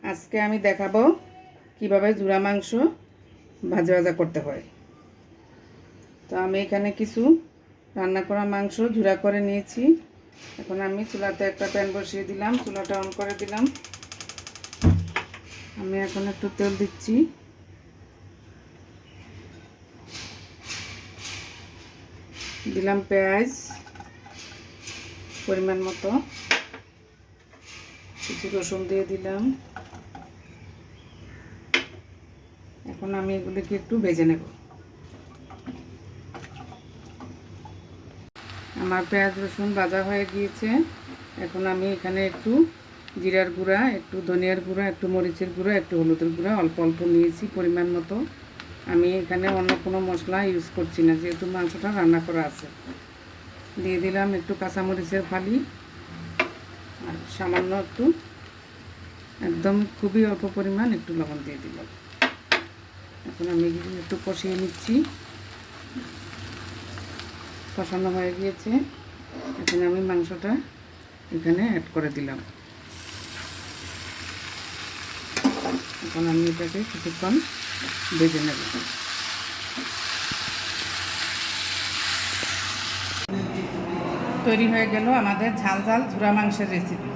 আজকে আমি দেখাবো কিভাবে জুরা মাংস ভাজা ভাজা করতে হয়। তো আমি এখানে কিছু রান্না করা মাংস ঝুরা করে নিয়েছি। এখন আমি চুলাতে একটা প্যান বসিয়ে দিলাম, চুলাটা অন করে দিলাম। আমি এখন একটু তেল দিচ্ছি। দিলাম পেঁয়াজ পরিমাণ মতো, কিছু রসুন দিয়ে দিলাম। এখন আমি এগুলিকে একটু ভেজে নেব। আমার পেঁয়াজ রসুন ভাজা হয়ে গিয়েছে। এখন আমি এখানে একটু জিরার গুঁড়া, একটু ধনিয়ার গুঁড়া, একটু মরিচের গুঁড়া, একটু হলুদের গুঁড়া অল্প অল্প নিয়েছি পরিমাণ মতো। আমি এখানে অন্য কোনো মশলা ইউজ করছি না, যেহেতু মাংসটা রান্না করা আছে। দিয়ে দিলাম একটু কাঁচামরিচের ফালি আর সামান্য একটু, একদম খুবই অল্প পরিমাণ একটু লবণ দিয়ে দিলাম। এখন আমি একটু কষিয়ে নিচ্ছি। কষানো হয়ে গিয়েছে। এখন আমি মাংসটা এখানে অ্যাড করে দিলাম। এখন আমি এটাকে কিছুক্ষণ ভেজে নেব। তৈরি হয়ে গেল আমাদের ঝাল ঝাল ঝুরা মাংসের রেসিপি।